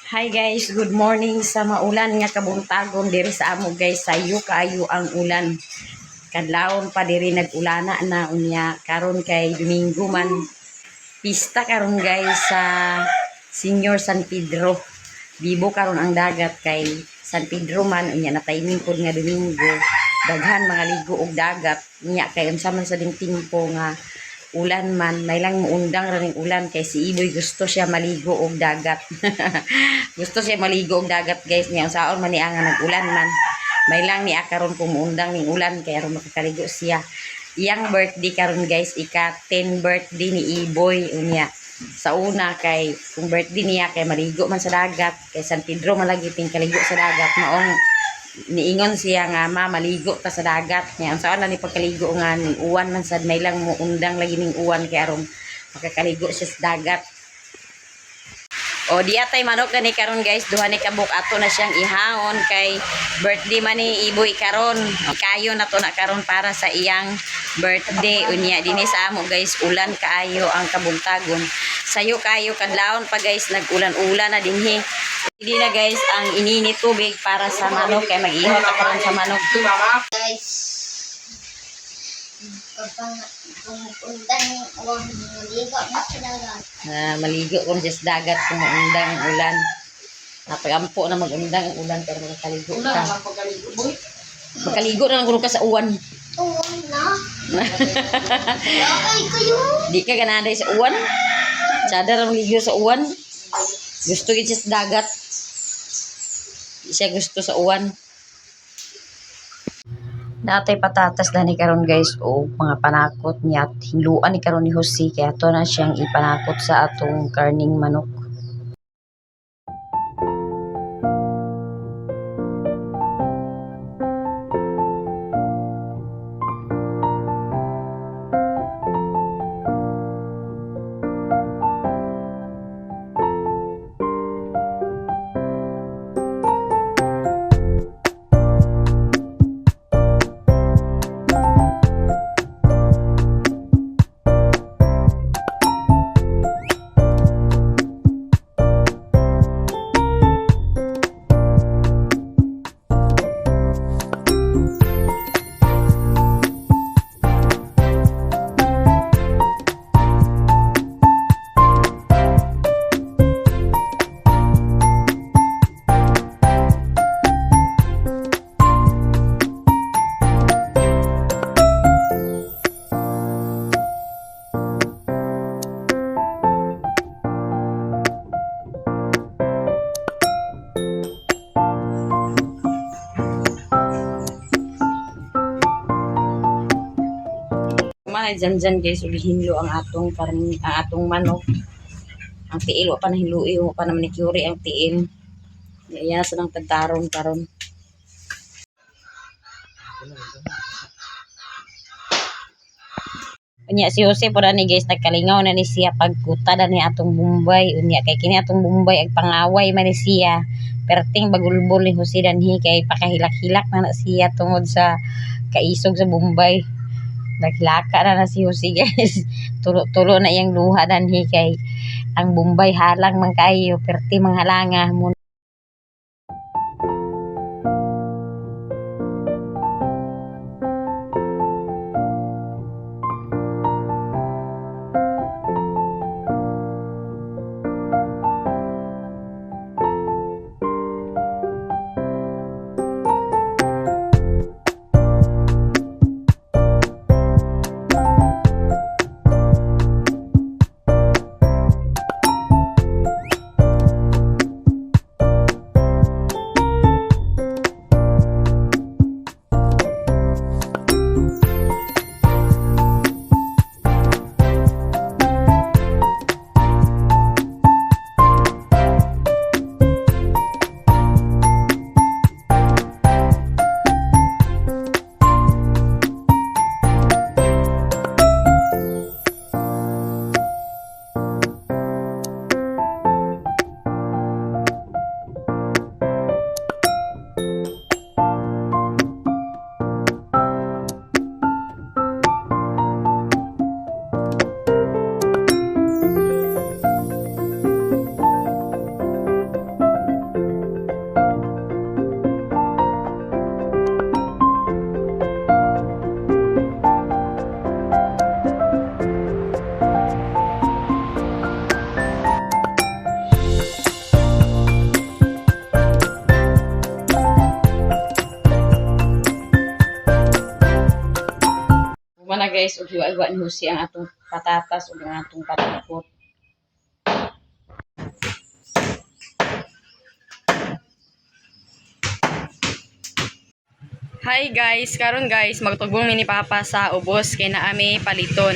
Hi guys, good morning sa maulan nga kabuntagon diri sa amo guys. Sayo kaayo ang ulan. Kadlawon pa diri nag-ulana na unya karon kay Domingo man. Pista karon guys sa Senior San Pedro. Bibo karon ang dagat kay San Pedro man unya na timing pod nga Domingo. Daghan mga ligo og dagat unya kay unsa man sa ding timpo nga ulan man, may lang muundang ra ning ulan kay si Iboy gusto siya maligo og dagat. Gusto siya maligo og dagat guys niya saon man niya nga nag-ulan man. May lang ni karon kung muundang ning ulan kay aron makakaligo siya. Iyang birthday karon guys, ika-10 birthday ni Iboy unya. Sa una kay kung birthday niya kay maligo man sa dagat, kay San Pedro man lagi ting kaligo sa dagat maong niingon siya nga maligo ta sa dagat niya. Ang saan na ni pagkaligo nga ning uwan man sad may lang mo undang lagi ning uwan kay aron makakaligo siya sa dagat. O di atay manok gani karon guys, duha ni kabuk ato na siyang ihawon kay birthday man ni Iboy karon. Kayo na to na karon para sa iyang birthday unya dinhi sa amo guys, ulan kaayo ang kabuntagon. Sayo kayo kadlawon pa guys, nag-ulan-ulan na dinhi. Hindi na guys ang inini tubig para sa manok kay mag-ihot ka karon sa manok. Guys, kapag undang maligo na sa dagat. Maligo kung sa dagat kung maundang ang ulan. Napagampo na mag-undang ang ulan pero makaligo ka. Makaligo na lang ka sa uwan. Uwan na. Okay kayo. Di ka ganaday sa uwan. Sadar ang ligo sa uwan. Gusto gid siya sa dagat. Di siya gusto sa uwan. Natay patatas na ni karon guys o mga panakot niya at hinluan ni karon ni Jose kaya to na siyang ipanakot sa atong karning manok. Dyan guys, ulihinlo ang atong karni, ang atong manok. Ang tiil, wa pa na hinlui, wa pa na manicure ang tiil. Yan sa nang tagtaron karon. Unya si Jose po ni guys, nagkalingaw na ni siya pagkuta na ni atong Bombay. Unya kay kini atong Bombay ag pangaway man ni siya. Perting bagulbol ni Jose danhi kay pakahilak-hilak na siya tungod sa kaisog sa Bombay. Naglaka na si Jose guys. Tulo-tulo na iyang luha danhi kay ang Bombay halang man kayo perti manghalanga mo. guys, ug hiwa-hiwa ni Jose ang atong patatas ug ang atong patakot. Hi guys, karon guys, magtugong mini papa sa ubos kay naami paliton.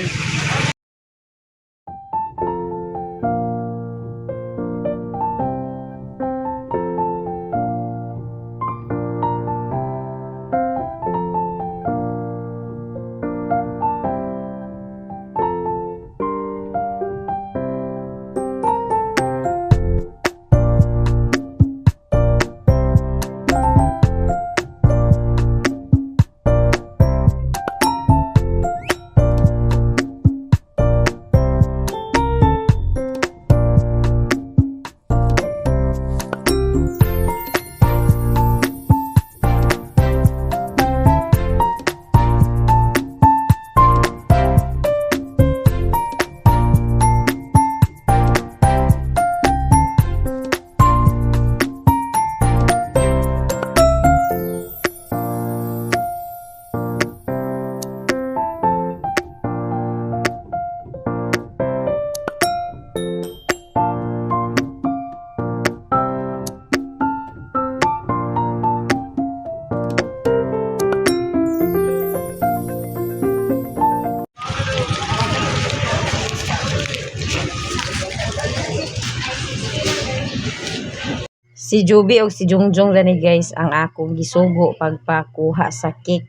Si Juby o si Jungjung gani guys ang akong gisugo pagpakuha sa cake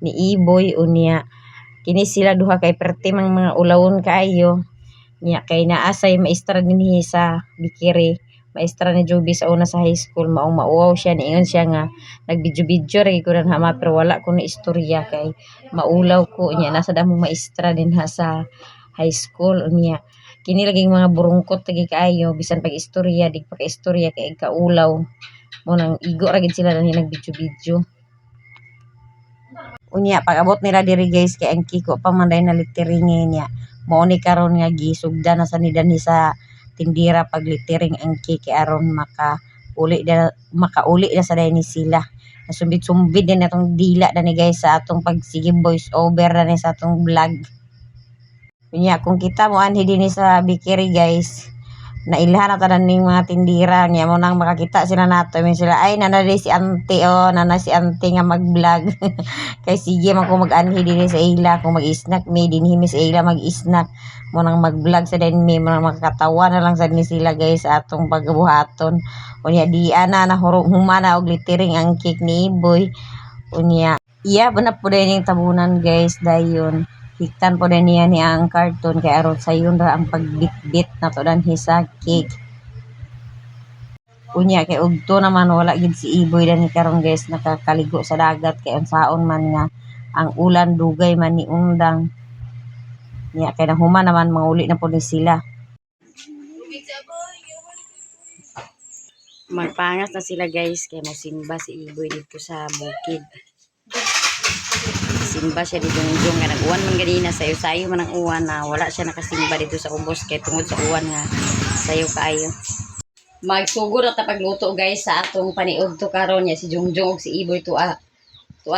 ni Iboy unya. Kini sila duha kay pertimang mga ulawon kaayo. Nya kay naasay maestra dinhi sa Bikiri. Maestra ni Juby sa una sa high school maong mauwaw siya niingon siya nga nagbidyo-bidyo ra ko na hama pero wala ko na istorya kay maulaw ko nya nasa damong maestra din ha sa high school unya. Kini laging mga burungkot lagi kaayo bisan pag istorya di pa ka istorya kay kaulaw mo nang igo ra gid sila nang nagbidyo-bidyo. Unya pag abot nila diri guys kay ang kiko pa man na littering niya. Mao ni karon nga gisugdan na sa nidan sa tindira pag littering ang cake aron makauli na sa dayni sila. Nasumbid-sumbid din atong dila dani guys sa atong pagsige voice over na sa atong vlog. Unya kung kita mo anhi dinhi sa Bikiri guys, nailhan na tanan ning mga tindira niya mo nang makakita sila nato min sila ay nanay si auntie nanay si auntie nga mag-vlog. Kay sige man ko mag-anhi dinhi sa ila kung mag-snack me dinhi mi sa ila mag-snack mo nang mag-vlog sa din mi mo nang makakatawa na lang sa ni sila guys sa atong pagbuhaton. Unya di ana na humana og littering ang cake ni Iboy. Unya iya ba na pud ning tabunan guys dayon. Hiktan po din niya ni ang cartoon kay aron sayon ra ang pagbitbit na to danhi sa cake. Unya kay ugto naman wala gid si Iboy danhi karon guys nakakaligo sa dagat kay unsaon man nga ang ulan dugay man ni undang. Nya kay nahuman naman mauli na po ni sila. Magpangas na sila guys kay mosimba si Iboy dito sa bukid. Simba siya dito ng nga nag-uwan man ganina sayo-sayo man ang uwan na wala siya nakasimba dito sa ubos kay tungod sa uwan nga sayo kaayo. Magsugod at pagluto guys sa atong paniudto karon niya si Jungjung ug si Iboy tuwa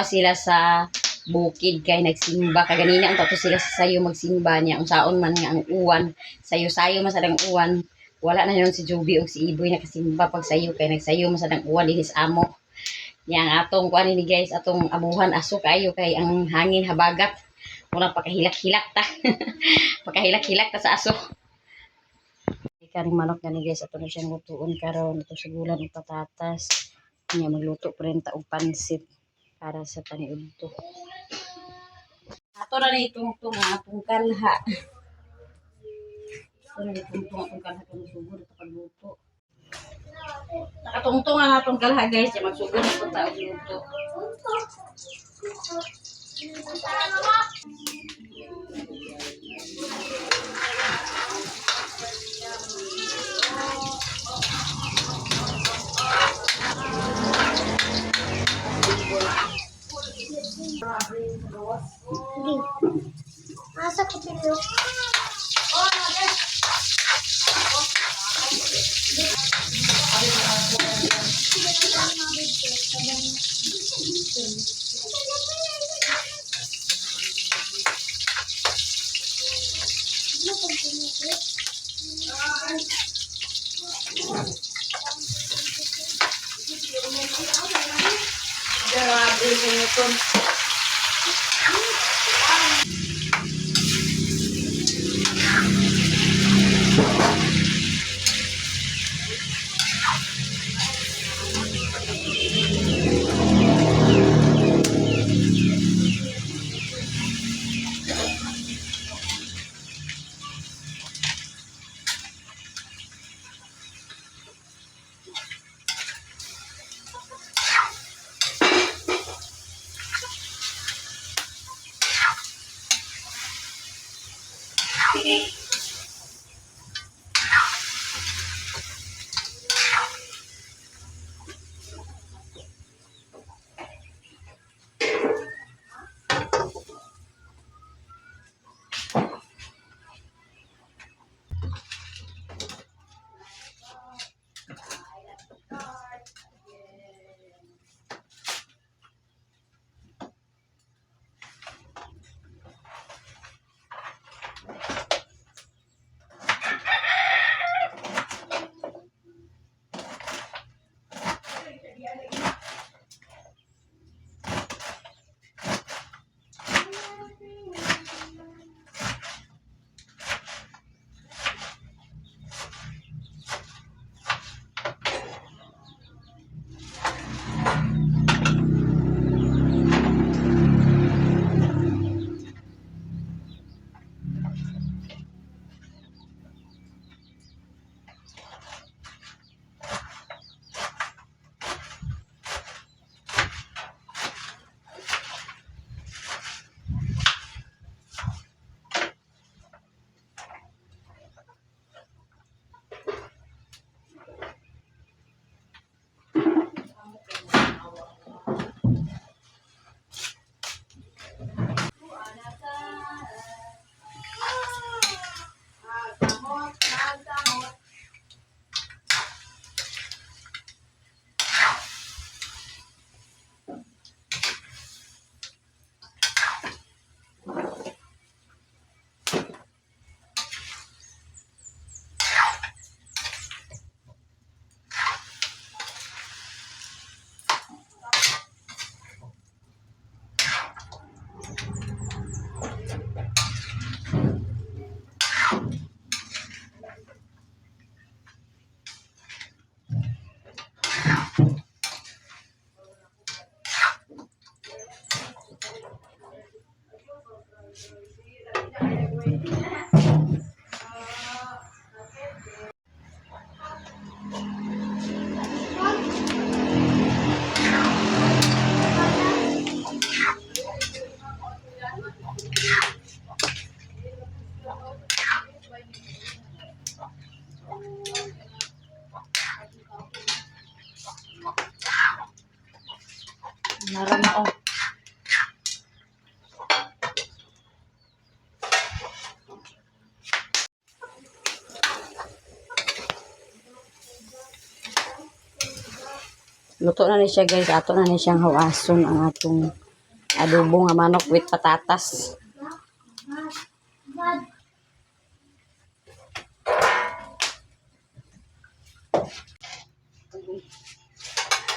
sila sa bukid kay nagsimba kaganina ang tato sila sa sayo magsimba niya unsaon man nga ang uwan sayo-sayo man sa dang uwan wala na yon si Juby ug si Iboy nakasimba pag sayo kay nagsayo man sa dang uwan dinhi sa amo. Yang atong kuan ni guys atong abuhan aso kayo kay ang hangin habagat muna pakahilak-hilak ta. Pakahilak-hilak ta sa aso. Karing manok gani guys ato na siyang lutuon karon ito sa gulan ug patatas. Nya magluto pa rin ta og pansit para sa paniudto. Ato na ni tungtong atong kalha. Ato na ni tungtong atong kalha kung sugod ito pagluto. Nakatungtong ang atong kalha guys, ya magsugod na po tayo luto. Asa ko pito? Grabe ko nito. Narama oh. Luto na ni siya guys. Ato na ni siyang hawason ang atong adobo nga manok with patatas.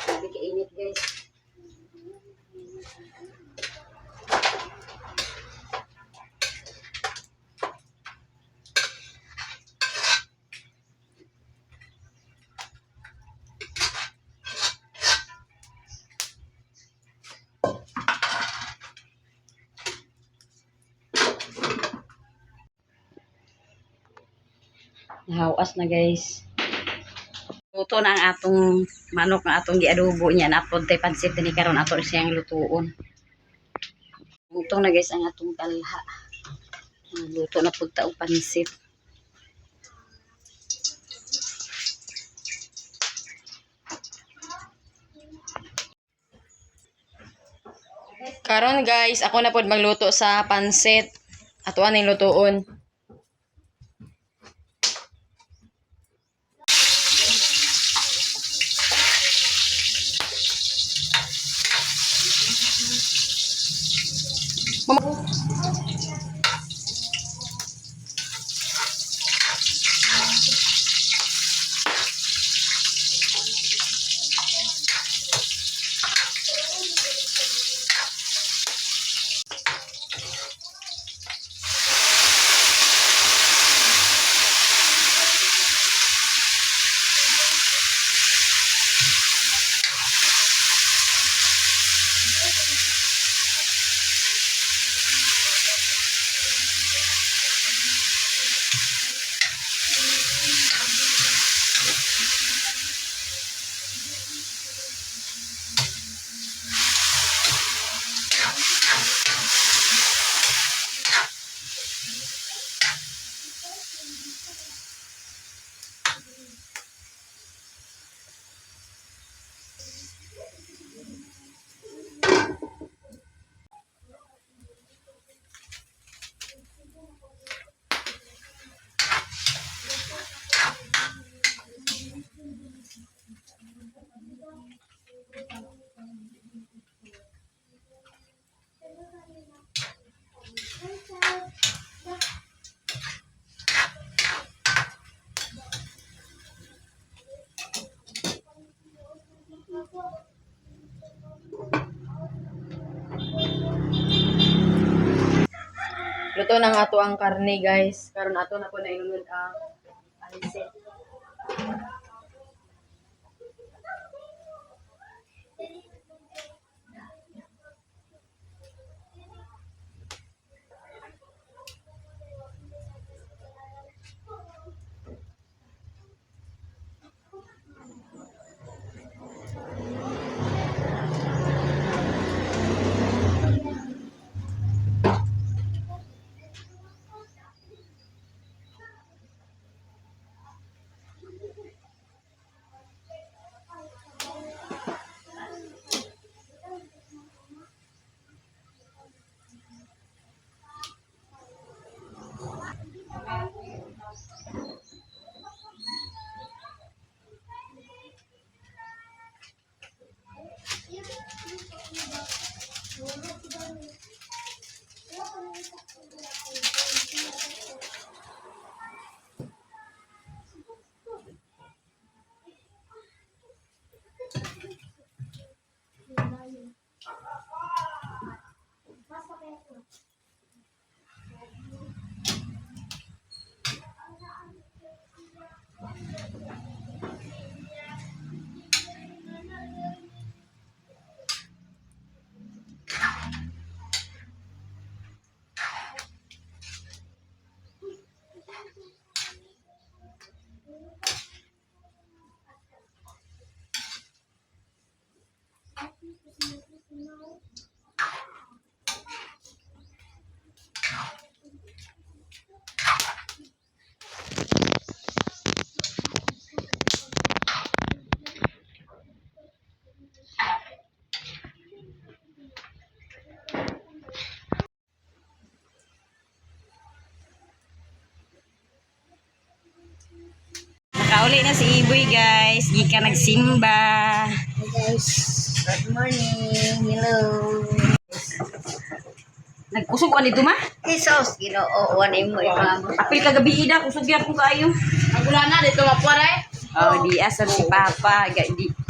Sabi kainit guys. Nahawas na guys. Luto na ang atong manok nga atong giadobo niya. Napod tay pansit ni karon ato siyang lutuon. Luto na guys ang atong kalha. Luto na pud ta og pansit. Karon guys, ako na pud magluto sa pansit. Ato aning lutuon. ito nang ato ang karne guys. Karon ato na po na inunod ang alisit. Nakauli na si Iboy guys. Gika nagsimba. Hey guys, good morning. Hello. Nag-usog ka dito ma? Jesus, Ginoo, wanay mo imam. Apil kagabi ida. Usog yan kung kayo. Ang ulana dito mapuaray. Oh, di asan si Papa.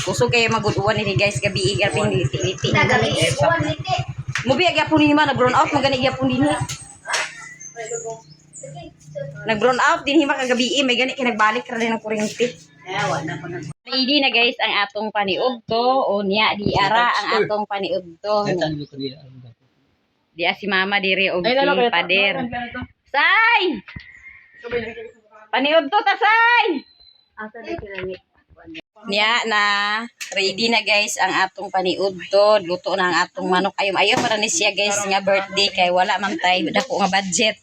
Usog kayo maguduan ni guys. Gabi gabing liti-liti. Nagabi ikuan niti. Mubi agyapon ni ma. Nag-brown out. Maganig gyapon din. Nag-brown out din hima kagabi. May gani kinagbalik ra din ng kuryente. Ready na guys ang atong paniudto. O niya di ara ang atong paniudto. Di si Mama dire og si Pader. Say! Paniudto ta say! Asa na kinani? Niya na ready na guys ang atong paniudto. Luto na ang atong manok. Ayom para ni siya guys nga birthday kay wala man tay dako nga budget.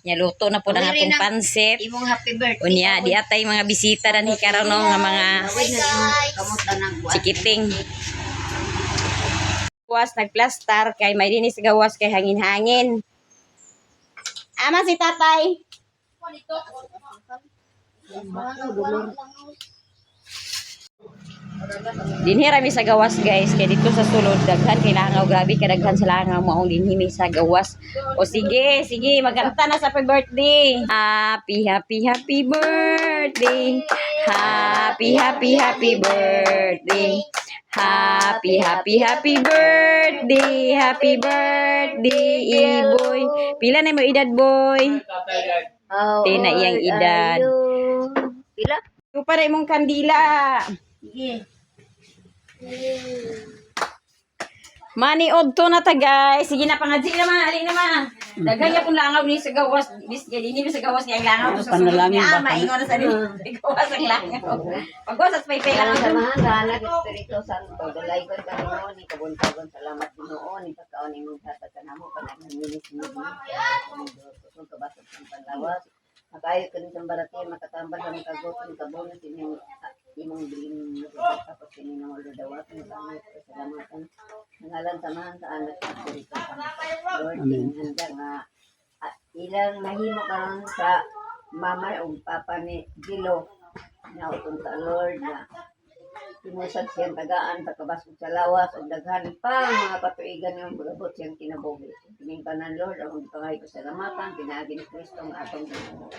Nya luto na po ang atong pansit. Imong happy birthday. Unya di atay mga bisita dan hikaron no nga mga Hi guys. Kamusta nang buwan? chikiting. Gawas nagplastar kay may dinis gawas kay hangin-hangin. Ama si tatay. Dinhi rami sa gawas guys kay dito sa sulod daghan kay langaw grabe ka daghan sa langaw maong dinhi mi sa gawas. O sige magkanta na sa happy birthday. Happy birthday. Happy birthday. Happy birthday. Happy birthday Iboy. Pila na mo edad boy? Oh, Tina iyang edad. Pila? Ito para imong kandila. Sige. Mani odto na ta guys. Sige na pangadji na ma, ali na ma. Daghan ya pun langaw ni sa gawas. Bis kay dinhi sa gawas kay langaw sa panalangin ba. Maingon na sa dinhi. Gawas ang langaw. Pagwas at paypay Ang lang. samahan gana Espiritu Santo, dalay ko kanimo ni kabuntagon salamat Ginoo ni pagkaon imong hatag kanamo panagminis mo. Kung kabasat ng panlawas, makayo kan sa barati makatambal sa makagoton kabunot imong bilin tapos kini nang ulo dawat ng salamatan. Ngalan samahan sa anak sa Espiritu Santo. Lord, handa nga ilang mahimo karon sa mama o papa ni Gilo. Nautong sa Lord na timusad siyang tagaan sa kabasog sa lawas o daghan pa mga patuigan ng bulabot siyang kinabuhi. Tingin ka ng Lord ang pangay ko sa lamatan, pinagi ni Kristo ang atong Ginoo.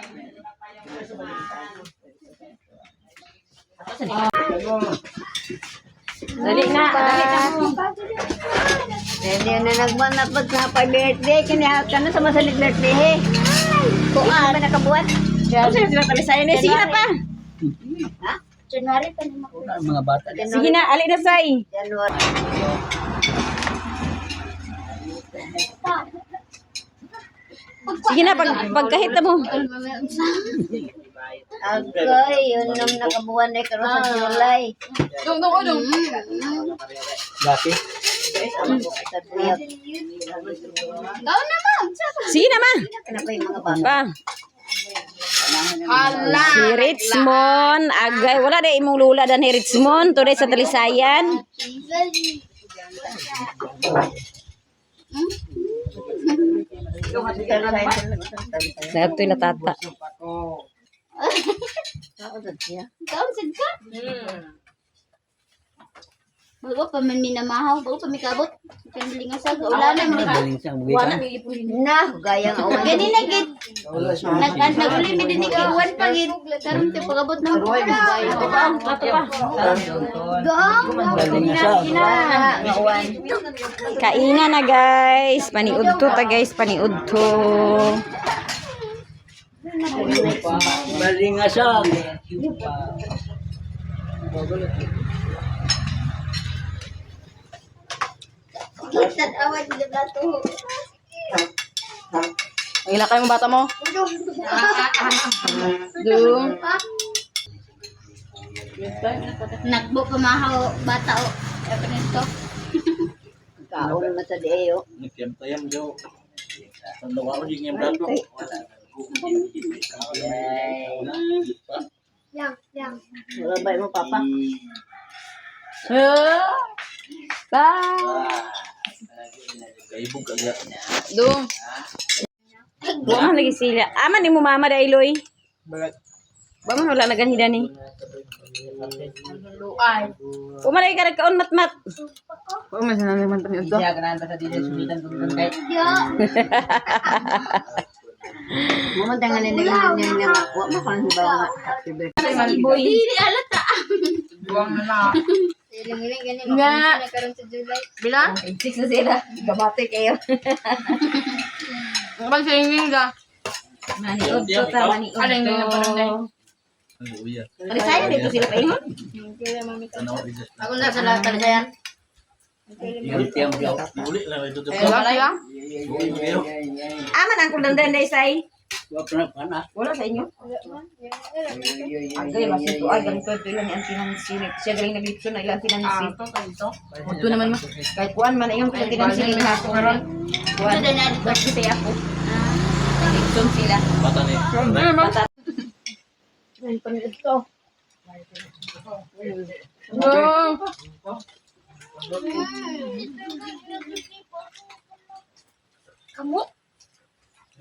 Dali na. Hindi na nagmanapag sa birthday. Kinihat ka na sa masalig birthday. Kung ano ba nakabuhat? Ano sila talisayan eh? Sige na pa. Ha? January pa naman. Mga bata. Sige na, alin na say. January. Sige na, pagkahit na mo. Agay, yun nang nakabuhan na karon sa July. Dung, dung. Dati. Sa tuyok. Sige na, ma. Kenapa yung mga bata? Pa. Hala. Si Richmond, agay. Wala na imong lula dan ni Richmond. Today sa talisayan. Dato'y natata. Kaon sad ka? Bago pa man minamahaw, bago pa mikabot. Kandilingan sa ulanan mo. Galing sa mugitan. Na, gayang awan. Gani na gid. Naguli mi din ikawan pa gid. Karon te pagabot na ako. Ato pa. Gang. Galing na siya. Awan. Kaina na guys. Paniud to ta guys. Paniud to. Galing nga siya. Sad awan di plato. Ang ilakay mo bata mo. Dung. Nagbo pa mahaw bata o. Apa nito? Kaon na sa diyo. Nagtiyam-tayam daw. Tandawa ko yung dato. Yang. Wala ba mo, Papa? Pa. Kaibog agad. Dung. Buang lagi sila. Aman ni mo mama da Iloy. Ba man wala naganhida ni. Luay. Umalay ka nagkaon matmat. Kung may sinabi man paniud ko. Mama tangan nila nga wa mo kan ba happy birthday. Dili alata. Buwang na na. Ilang gani Nga. karon sa July. Bila? 6 na sila. Gabate kayo. Ang bang singing ka? Maniud to ta, maniud Alin to. na barangay. Talisayan dito sila pa ingon. Ako na sa lahat talaga. Tiyam daw. Uli lang ito. Wala ya? Aman ang kulandan dai say. Pana. Wala sa inyo. Agay mas ito ay ganito ito ilang ang tinansinig. Siya galing naglipso na ilang tinansinig. Ito naman mo. Kahit kuan man yung ilang tinansinig na ako karon. Kuan. Bakit kasi ako. Nagsun sila. Bata ni. Bata. Dung.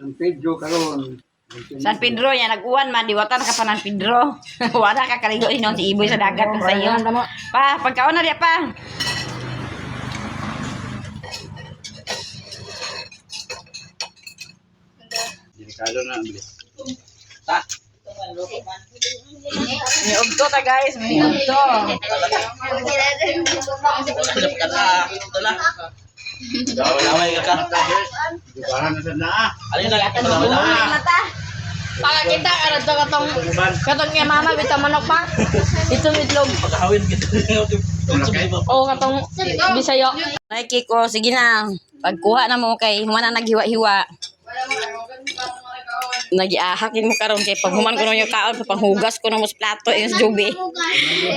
Ang Pedro karon. San Pedro ya nag-uwan man diwatan ka pa ng Pedro. Wala ka kaligo inon si Iboy sa dagat kung sa iyo. Pa, pagkaon na diya pa. Delikado na ang bilis. May ugto ta guys, may ugto. Laway ka ka. Dubahan na sa naa. Alin na ka laway. Mata. Pakakita ka to katong nga mama bitaw manok pa. Itong itlog. Pagkahawin kita. O katong Bisayo. Ay Kiko, sige na. Pagkuha na mo kay human na naghiwa-hiwa. Nagiahakin mo karon kay pag human ko na yung kaon panghugas ko na mo sa plato yung jubi.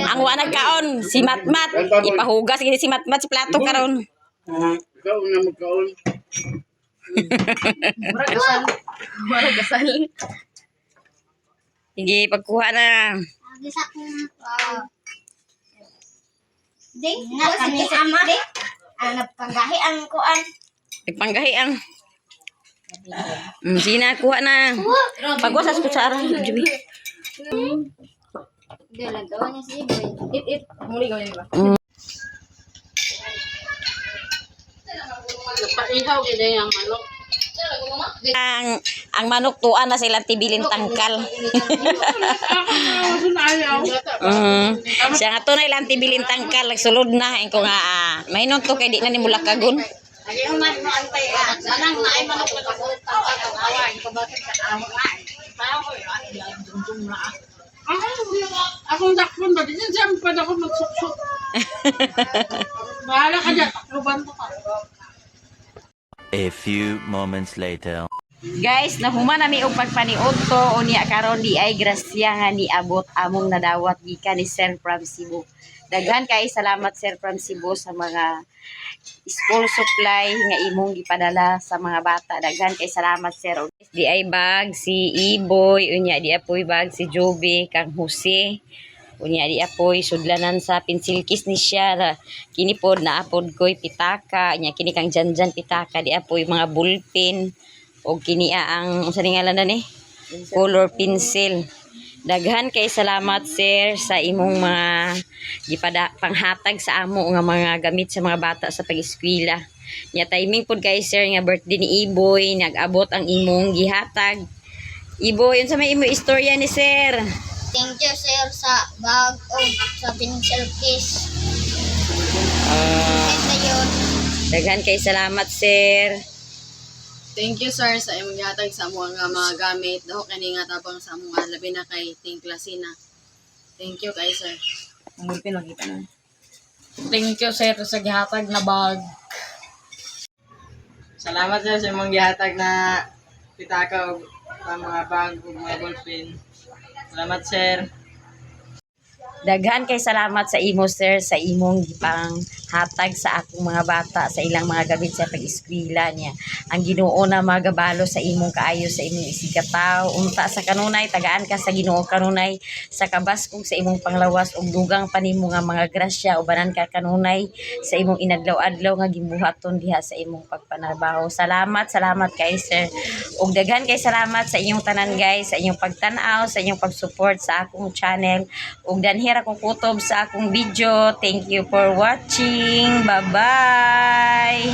Ang wa nagkaon si Matmat ipahugas gini si Matmat sa plato karon. Ikaw na magkaon. Mara gasal. Sige, pagkuha na. Gisa ko. Ding, na kami ama. Ang panggahi ang kuan. Nagpanggahi ang. Sige na, kuha na. Pagwas sa kutsara. Jubi. Dalan tawa niya si Iboy. It. Muli ko yun ba? Paihaw gid ang manok. Ang manok tuan na sila tibilin tangkal. Siya nga to na ilang tibilin tangkal nagsulod na ko nga mainon to kay di na ni mulakagon. Ayun man mo antay manang naay manok na kabulit ang awan ko bakit ka amo ay. Tao ko yan dum na. Akong dakpon ba din siya pa ako magsuksok. Bahala ka dyan, takluban mo ka. A few moments later. Guys, nahuman nami og pagpaniud to unya karon di ay grasya nga niabot among nadawat gikan ni Sir from Cebu. Daghan kay salamat Sir from Cebu sa mga school supply nga imong gipadala sa mga bata. Daghan kay salamat Sir. Di ay bag si Iboy, unya di apoy bag si Joby kang Jose. Unya di apoy sudlanan sa pencil case ni siya. Kini pod na apod koy pitaka, nya kini kang janjan pitaka di apoy mga ballpen. O kini ang unsa ni ngalan na ni? Color pencil. Daghan kay salamat sir sa imong mga panghatag sa amo nga mga gamit sa mga bata sa pag-eskwela. Nya timing pod kay sir nga birthday ni Iboy, nag-abot ang imong gihatag. Iboy, unsa may imong istorya ni sir? Thank you sir sa bag o sa pencil case. Kaya yun. Daghan kay salamat sir. Thank you sir sa imong gihatag sa among nga mga gamit. Daho kani nga tabang sa among labi na kay Ting Klasina. Thank you kay sir. Mulpin makita na. Thank you sir sa gihatag na bag. Salamat sir sa imong gihatag na pitaka sa mga bag ug mga ballpen. Salamat sir. Daghan kay salamat sa imo sir sa imong gipang hatag sa akong mga bata sa ilang mga gamit sa pag-eskwela niya. Ang Ginoo na magabalo sa imong kaayo sa imong isigataw. Unta sa kanunay tagaan ka sa Ginoo kanunay sa kabaskog sa imong panglawas ug dugang pa nimo nga mga grasya ubanan ka kanunay sa imong inadlaw-adlaw nga gibuhaton diha sa imong pagpanarbaho. Salamat kay sir. Ug daghan kay salamat sa inyong tanan guys, sa inyong pagtan-aw, sa inyong pag-support sa akong channel. Ug danhira akong kutob sa akong video. Thank you for watching. Bye-bye!